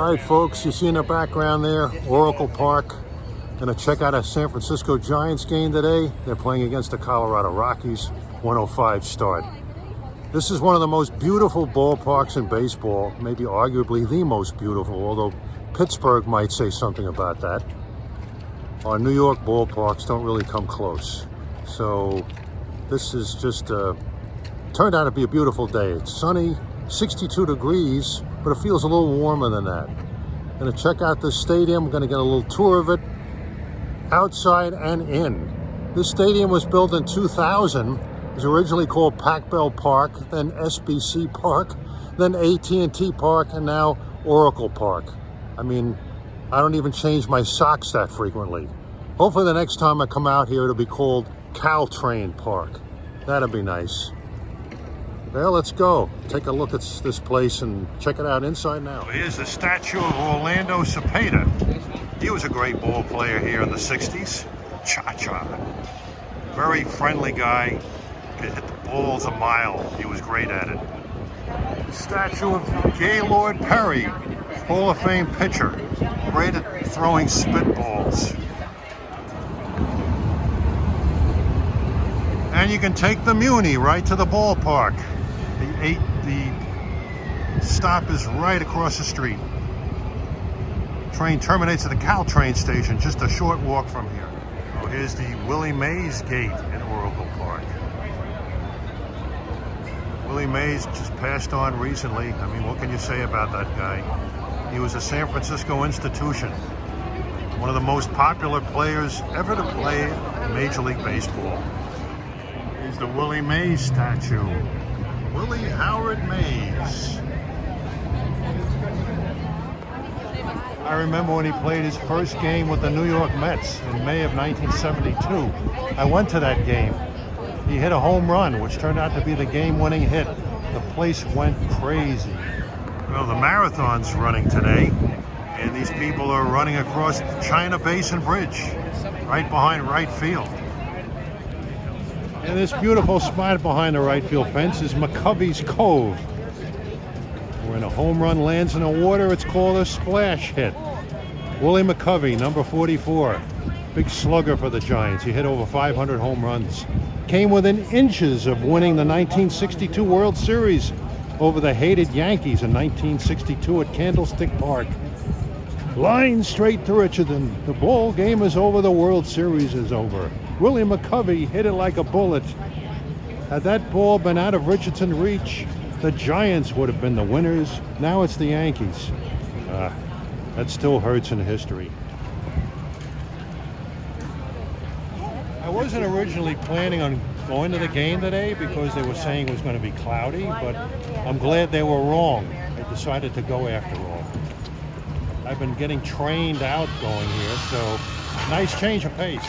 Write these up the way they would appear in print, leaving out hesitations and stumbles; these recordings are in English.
All right, folks, you see in the background there, Oracle Park. Gonna check out a San Francisco Giants game today. They're playing against the Colorado Rockies, 105 start. This is one of the most beautiful ballparks in baseball, maybe arguably the most beautiful, although Pittsburgh might say something about that. Our New York ballparks don't really come close. So this is just turned out to be a beautiful day. It's sunny, 62 degrees, but it feels a little warmer than that. Gonna check out this stadium. We're gonna get a little tour of it, outside and in. This stadium was built in 2000. It was originally called Pac-Bell Park, then SBC Park, then AT&T Park, and now Oracle Park. I mean, I don't even change my socks that frequently. Hopefully the next time I come out here, it'll be called Caltrain Park. That'd be nice. Well, let's go. Take a look at this place and check it out inside now. Here's the statue of Orlando Cepeda. He was a great ball player here in the 60s. Cha-cha. Very friendly guy. Could hit the balls a mile. He was great at it. Statue of Gaylord Perry, Hall of Fame pitcher. Great at throwing spitballs. And you can take the Muni right to the ballpark. The stop is right across the street. Train terminates at the Caltrain station, just a short walk from here. Oh, here's the Willie Mays Gate in Oracle Park. Willie Mays just passed on recently. I mean, what can you say about that guy? He was a San Francisco institution. One of the most popular players ever to play Major League Baseball. Here's the Willie Mays statue. Willie Howard Mays. I remember when he played his first game with the New York Mets in May of 1972. I went to that game. He hit a home run, which turned out to be the game-winning hit. The place went crazy. Well, the marathon's running today, and these people are running across China Basin Bridge, right behind right field. And this beautiful spot behind the right field fence is McCovey's Cove. When a home run lands in the water, it's called a splash hit. Willie McCovey, number 44. Big slugger for the Giants. He hit over 500 home runs. Came within inches of winning the 1962 World Series over the hated Yankees in 1962 at Candlestick Park. Line straight to Richardson. The ball game is over. The World Series is over. Willie McCovey hit it like a bullet. Had that ball been out of Richardson's reach, the Giants would have been the winners. Now it's the Yankees. That still hurts in history. I wasn't originally planning on going to the game today because they were saying it was going to be cloudy, but I'm glad they were wrong. I decided to go after all. I've been getting trained out going here, so nice change of pace.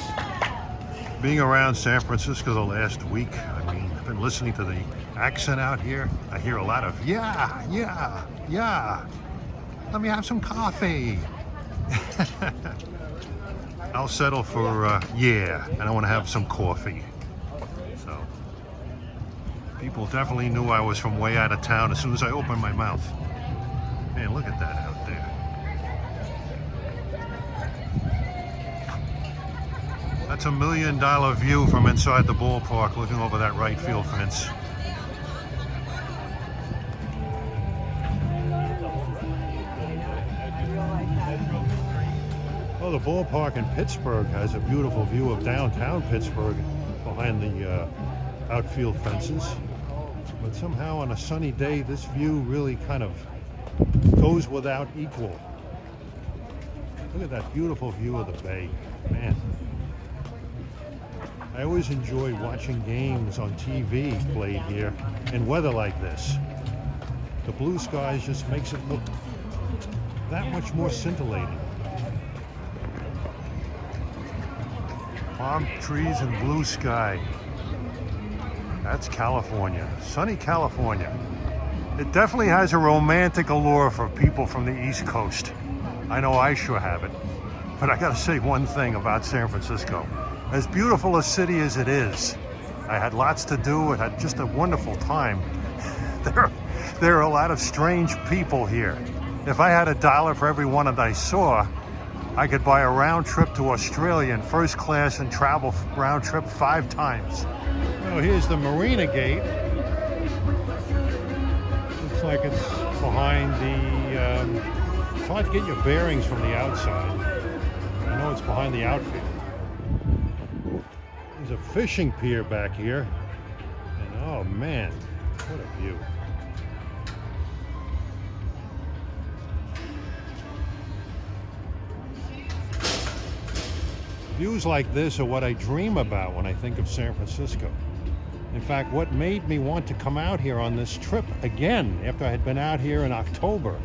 Being around San Francisco the last week, I mean, I've been listening to the accent out here. I hear a lot of, yeah, yeah, yeah. Let me have some coffee. I'll settle for, yeah, and I want to have some coffee. So, people definitely knew I was from way out of town as soon as I opened my mouth. Man, look at that out there. That's $1 million view from inside the ballpark, looking over that right field fence. Well, the ballpark in Pittsburgh has a beautiful view of downtown Pittsburgh behind the outfield fences. But somehow on a sunny day, this view really kind of goes without equal. Look at that beautiful view of the bay, man. I always enjoy watching games on TV played here in weather like this. The blue skies just makes it look that much more scintillating. Palm trees and blue sky. That's California, sunny California. It definitely has a romantic allure for people from the East Coast. I know I sure have it. But I gotta say one thing about San Francisco. As beautiful a city as it is, I had lots to do. It had just a wonderful time. There are a lot of strange people here. If I had $1 for every one that I saw, I could buy a round trip to Australia in first class and travel round trip 5 times. Well, here's the Marina gate. Looks like it's behind the, it's hard to get your bearings from the outside. I know it's behind the outfield. There's a fishing pier back here. And oh man, what a view. Views like this are what I dream about when I think of San Francisco. In fact, what made me want to come out here on this trip again after I had been out here in October.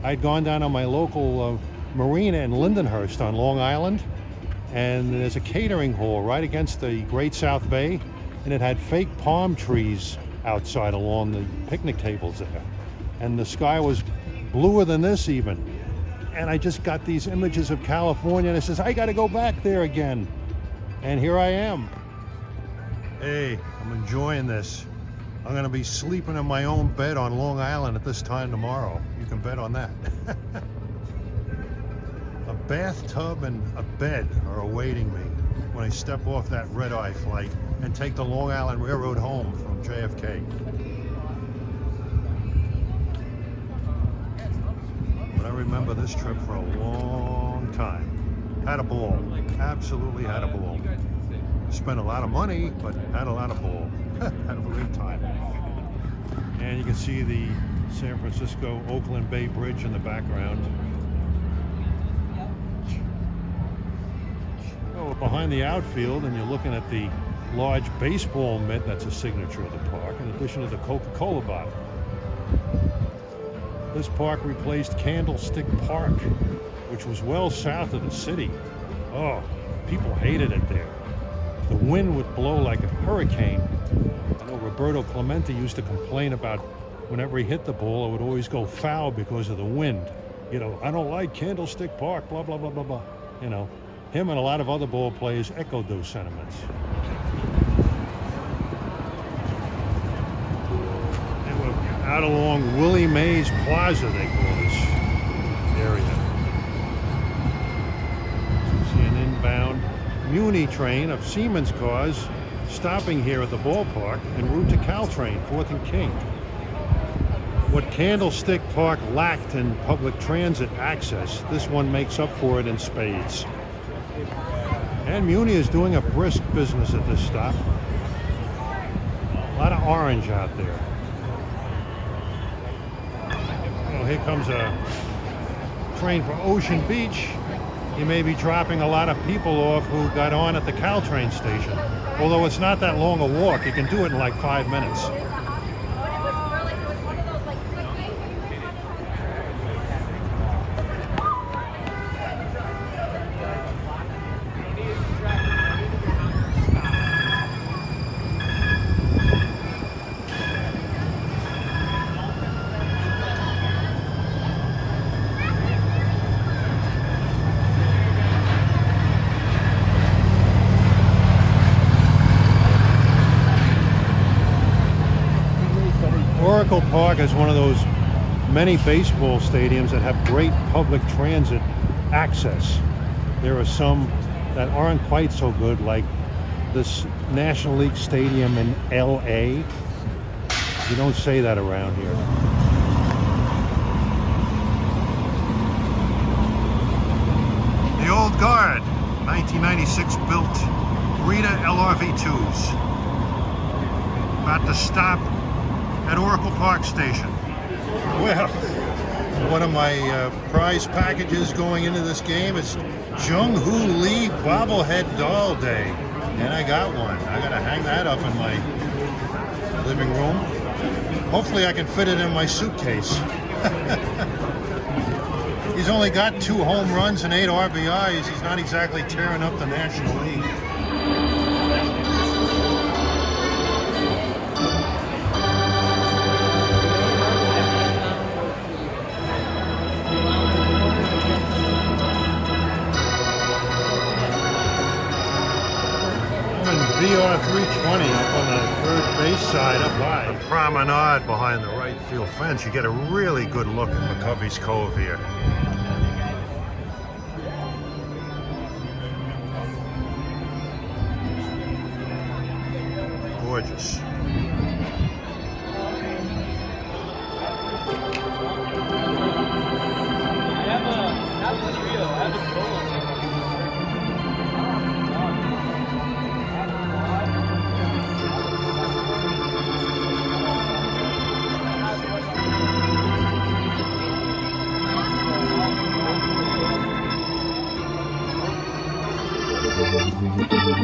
I'd gone down on my local marina in Lindenhurst on Long Island, and there's a catering hall right against the Great South Bay, and it had fake palm trees outside along the picnic tables there. And the sky was bluer than this even. And I just got these images of California, and I says, I gotta go back there again. And here I am. Hey, I'm enjoying this. I'm gonna be sleeping in my own bed on Long Island at this time tomorrow. You can bet on that. A bathtub and a bed are awaiting me when I step off that red-eye flight and take the Long Island Railroad home from JFK. But I remember this trip for a long time. Had a ball, absolutely had a ball. Spent a lot of money, but had a lot of ball. Had a great time. And you can see the San Francisco Oakland Bay Bridge in the background. Oh, behind the outfield, and you're looking at the large baseball mitt that's a signature of the park, in addition to the Coca-Cola bottle. This park replaced Candlestick Park, which was well south of the city. Oh, people hated it there. The wind would blow like a hurricane. I know Roberto Clemente used to complain about whenever he hit the ball, it would always go foul because of the wind. You know, I don't like Candlestick Park, blah, blah, blah, blah, blah. You know, him and a lot of other ball players echoed those sentiments. And we're out along Willie Mays Plaza, they call this area. So see an inbound Muni train of Siemens cars stopping here at the ballpark en route to Caltrain, 4th and King. What Candlestick Park lacked in public transit access, this one makes up for it in spades. And Muni is doing a brisk business at this stop. A lot of orange out there. Well, here comes a train for Ocean Beach. You may be dropping a lot of people off who got on at the Caltrain station. Although it's not that long a walk, you can do it in like 5 minutes. Oracle Park is one of those many baseball stadiums that have great public transit access. There are some that aren't quite so good, like this National League Stadium in LA. You don't say that around here. The Old Guard, 1996 built Rita LRV2s. About to stop at Oracle Park Station. Well, one of my prize packages going into this game is Jung Hoo Lee bobblehead doll day. And I got one. I gotta hang that up in my living room. Hopefully I can fit it in my suitcase. He's only got 2 home runs and 8 RBIs. He's not exactly tearing up the National League. VR 320 up on the third base side up high. The promenade behind the right field fence. You get a really good look at McCovey's Cove here. Gorgeous.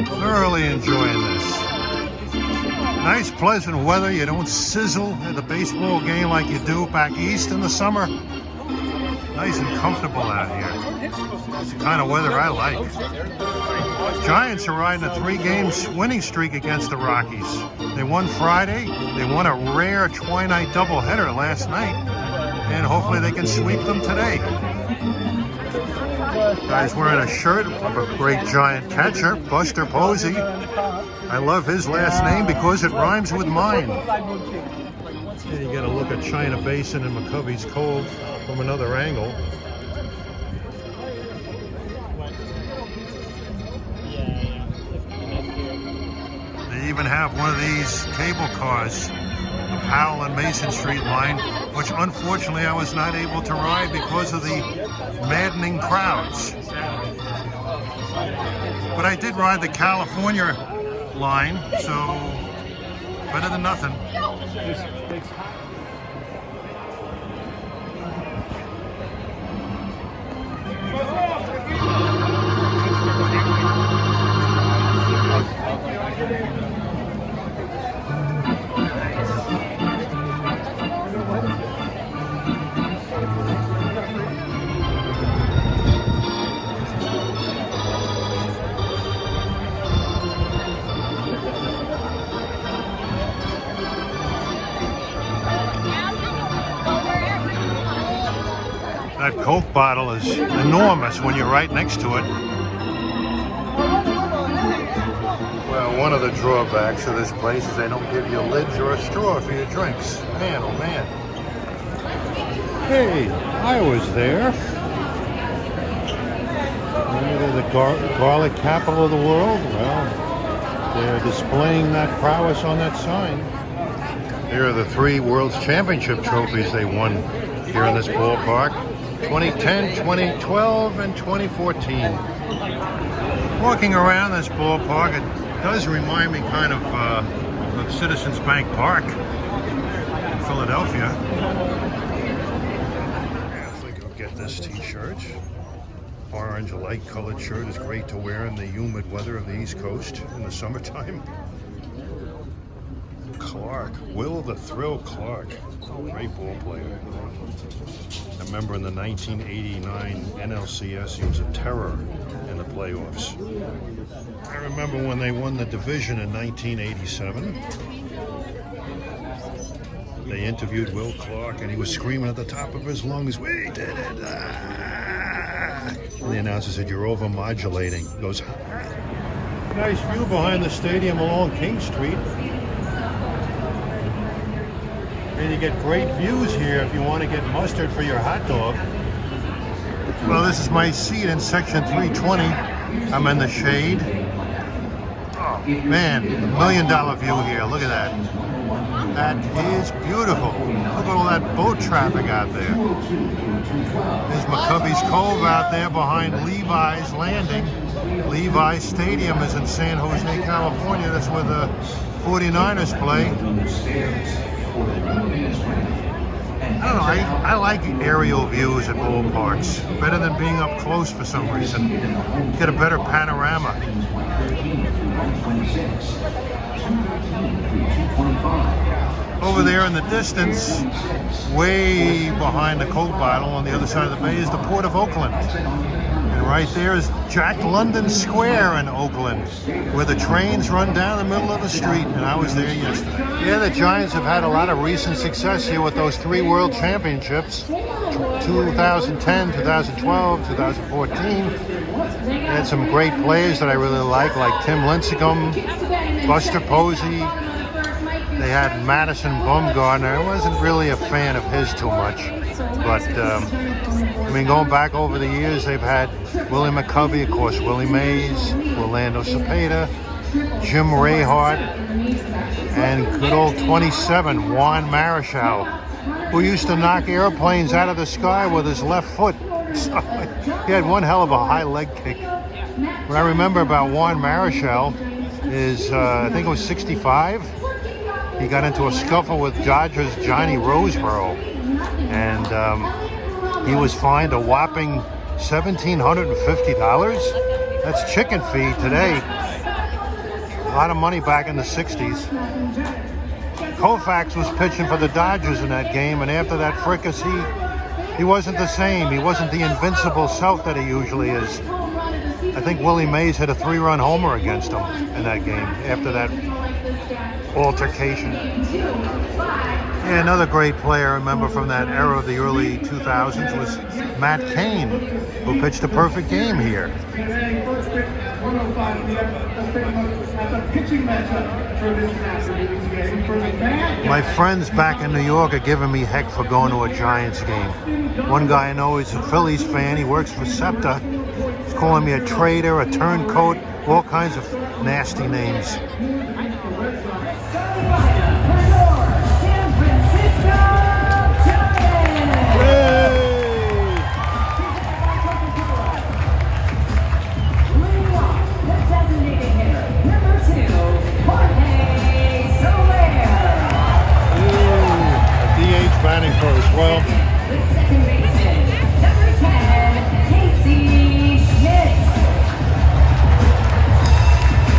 Thoroughly enjoying this. Nice, pleasant weather. You don't sizzle at the baseball game like you do back east in the summer. Nice and comfortable out here. It's the kind of weather I like. Giants are riding a 3-game winning streak against the Rockies. They won Friday. They won a rare twilight doubleheader last night. And hopefully they can sweep them today. Guy's wearing a shirt of a great Giant catcher, Buster Posey. I love his last name because it rhymes with mine. And you get a look at China Basin and McCovey's Cove from another angle. They even have one of these cable cars, the Powell and Mason Street line, which unfortunately I was not able to ride because of the maddening crowds. But I did ride the California line, so better than nothing. That Coke bottle is enormous when you're right next to it. Well, one of the drawbacks of this place is they don't give you lids or a straw for your drinks. Man, oh man. Hey, I was there. They're the garlic capital of the world. Well, they're displaying that prowess on that sign. Here are the 3 World Championship trophies they won here in this ballpark. 2010, 2012, and 2014. Walking around this ballpark, it does remind me kind of Citizens Bank Park in Philadelphia. I think I'll get this t-shirt. Orange, a light colored shirt is great to wear in the humid weather of the East Coast in the summertime. Clark, Will the Thrill Clark, great ball player. I remember in the 1989 NLCS, he was a terror in the playoffs. I remember when they won the division in 1987. They interviewed Will Clark, and he was screaming at the top of his lungs, "We did it!" Ah! And the announcer said, "You're over-modulating." He goes, nice view behind the stadium along King Street. And you get great views here if you want to get mustard for your hot dog. Well, this is my seat in section 320. I'm in the shade. Oh, man, $1 million view here. Look at that. That is beautiful. Look at all that boat traffic out there. There's McCovey's Cove out there behind Levi's Landing. Levi's Stadium is in San Jose, California. That's where the 49ers play. I don't know, I like aerial views at ballparks. Better than being up close for some reason. Get a better panorama. Over there in the distance, way behind the Coke bottle on the other side of the bay, is the Port of Oakland. And right there is Jack London Square in Oakland, where the trains run down the middle of the street, and I was there yesterday. Yeah, the Giants have had a lot of recent success here with those 3 World Championships, 2010, 2012, 2014. They had some great players that I really like Tim Lincecum, Buster Posey. They had Madison Bumgarner. I wasn't really a fan of his too much. But, I mean, going back over the years, they've had Willie McCovey, of course, Willie Mays, Orlando Cepeda, Jim Rayhart, and good old 27, Juan Marichal, who used to knock airplanes out of the sky with his left foot. So he had one hell of a high leg kick. What I remember about Juan Marichal is, I think it was 65. He got into a scuffle with Dodgers Johnny Roseboro, and he was fined a whopping $1,750. That's chicken feed today. A lot of money back in the 60s. Koufax was pitching for the Dodgers in that game, and after that fricassee, he wasn't the same. He wasn't the invincible self that he usually is. I think Willie Mays hit a 3-run homer against him in that game after that altercation. Yeah, another great player I remember from that era of the early 2000s was Matt Cain, who pitched a perfect game here. My friends back in New York are giving me heck for going to a Giants game. One guy I know is a Phillies fan. He works for SEPTA. He's calling me a traitor, a turncoat, all kinds of nasty names. Batting first. Well, the second baseman, number 10, Casey Schmidt.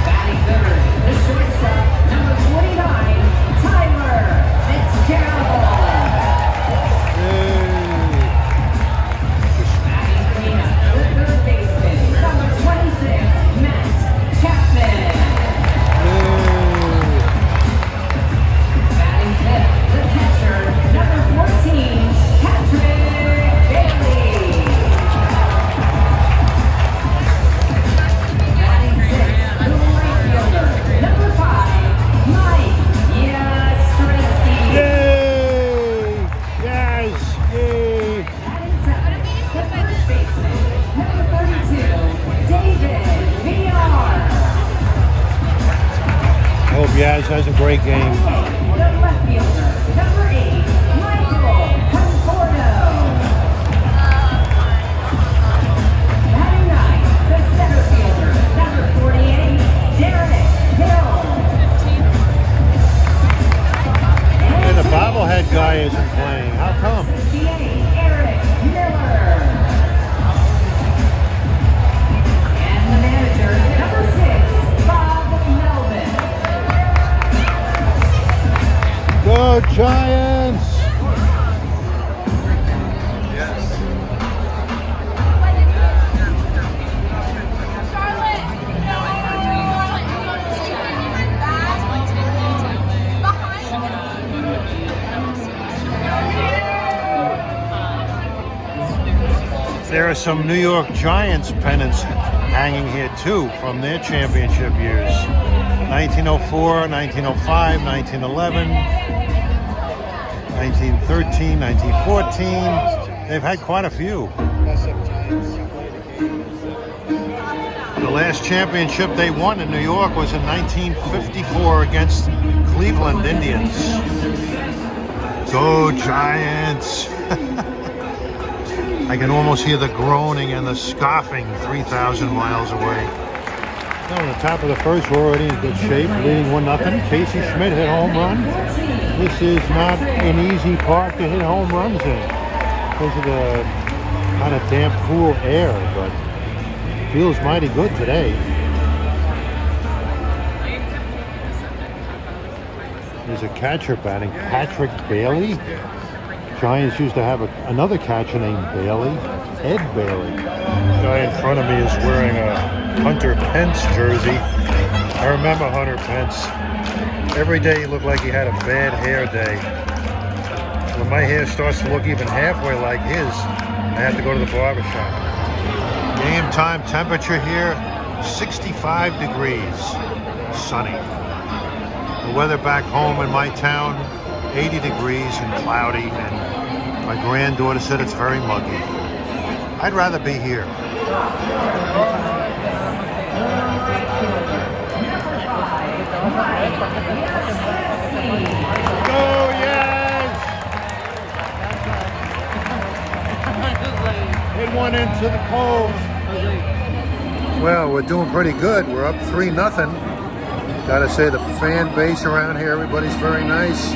Batting third, the shortstop, number 29, Tyler Fitzgerald. Batting cleanup, the third baseman, number 26, Matt Chapman. Batting fifth, the catcher, number 14, Patrick Bailey. Batting sixth, the right fielder, number 5, Mike Yastrzemski. yay! Yes! Yay! Batting seventh, the first baseman, number 32, David VR. I hope Yaz has a great game. The left fielder, number 8, Michael Conforto. Batting ninth, the center fielder, number 48, Derek Hill. And the bobblehead guy isn't playing. How come? 68, Eric Miller. And the manager, number 6, Bob Melvin. Go Giants! There are some New York Giants pennants hanging here too from their championship years. 1904, 1905, 1911, 1913, 1914. They've had quite a few. The last championship they won in New York was in 1954 against Cleveland Indians. Go Giants! I can almost hear the groaning and the scoffing 3,000 miles away. Now on the top of the first, we're already in good shape, leading 1-0. Casey Schmidt hit home run. This is not an easy park to hit home runs in because of the kind of damp, cool air, but it feels mighty good today. There's a catcher batting, Patrick Bailey. Giants used to have another catcher named Bailey, Ed Bailey. The guy in front of me is wearing a Hunter Pence jersey. I remember Hunter Pence. Every day he looked like he had a bad hair day. When my hair starts to look even halfway like his, I have to go to the barber shop. Game time temperature here, 65 degrees, sunny. The weather back home in my town, 80 degrees and cloudy, and my granddaughter said it's very muggy. I'd rather be here. Go, yes! Hit one into the pole. Well, we're doing pretty good. We're up 3-0. Gotta say, the fan base around here, everybody's very nice,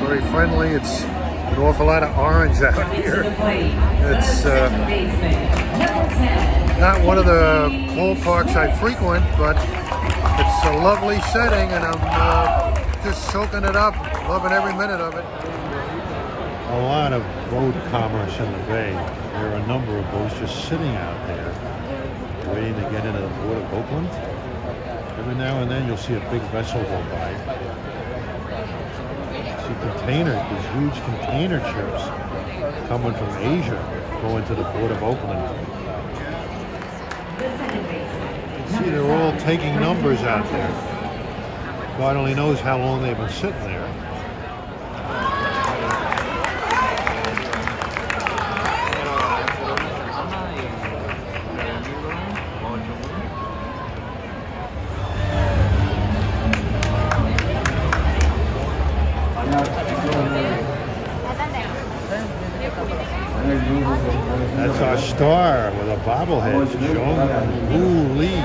very friendly. It's an awful lot of orange out here. It's not one of the ballparks I frequent, but it's a lovely setting, and I'm just soaking it up, loving every minute of it. A lot of boat commerce in the bay. There are a number of boats just sitting out there, waiting to get into the port of Oakland. Every now and then you'll see a big vessel go by. See containers, these huge container ships coming from Asia going to the port of Oakland. See, they're all taking numbers out there. God only knows how long they've been sitting there. That's our star with a bobblehead, Jung Hoo Lee.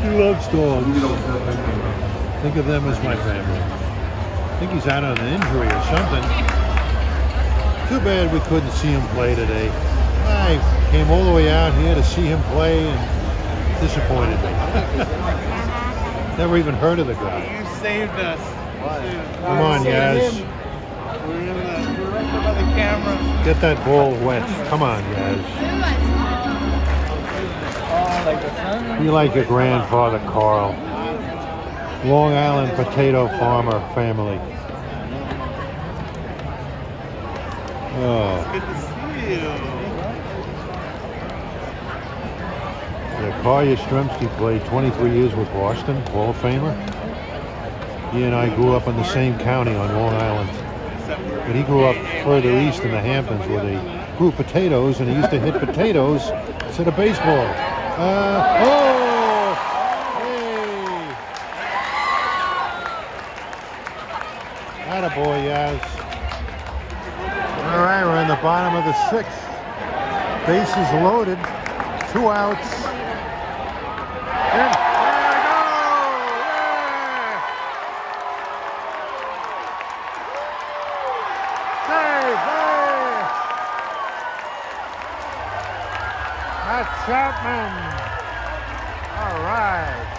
He loves dogs. Think of them as my family. I think he's out on an injury or something. Too bad we couldn't see him play today. I came all the way out here to see him play and disappointed me. Never even heard of the guy. You saved us. Come on, Yaz. We're right by the camera. Get that ball wet. Come on, Yaz. Be like your grandfather, Carl. Long Island potato farmer family. Oh. Good to see you. Yeah, Carl Yastrzemski played 23 years with Boston, Hall of Famer. He and I grew up in the same county on Long Island. But he grew up further east in the Hamptons where they grew potatoes, and he used to hit potatoes instead of baseball. Oh! Hey! Attaboy, Yaz. All right, we're in the bottom of the 6th. Bases loaded. 2 outs. And there we go! Yeah! Save! Hey! That's Chapman. All right.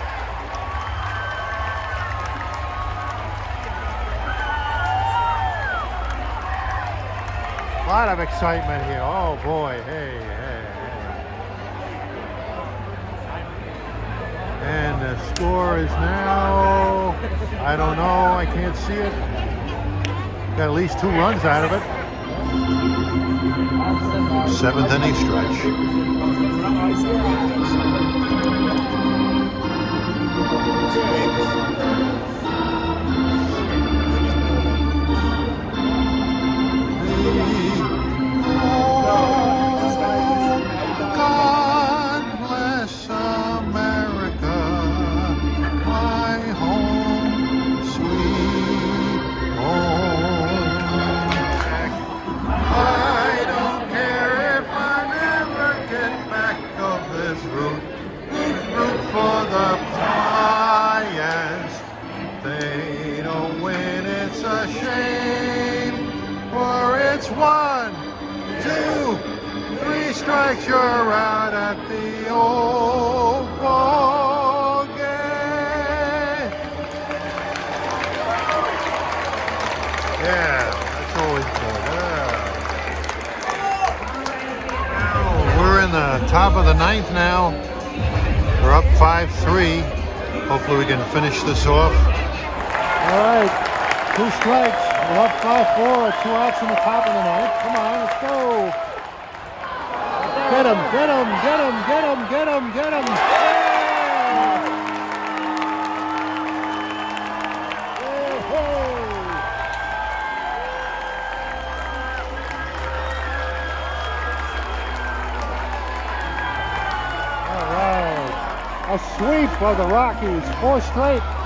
A lot of excitement here. Oh boy, hey, hey, hey. And the score is now, I don't know, I can't see it. Got at least 2 runs out of it. 7th inning stretch. God bless America, my home, sweet home. I don't care if I never get back of this route. Root for the Giants. They don't win, it's a shame. For it's 1, 2, 3 strikes, you're out at the old ball game. Yeah, that's always good. Now, we're in the top of the 9th now. We're up 5-3. Hopefully we can finish this off. All right. 2 strikes. We're up 5-4. 2 outs in the top of the ninth. Come on, let's go. Get him, get him, get him, get him, get him, get him. All right. A sweep of the Rockies. 4 straight.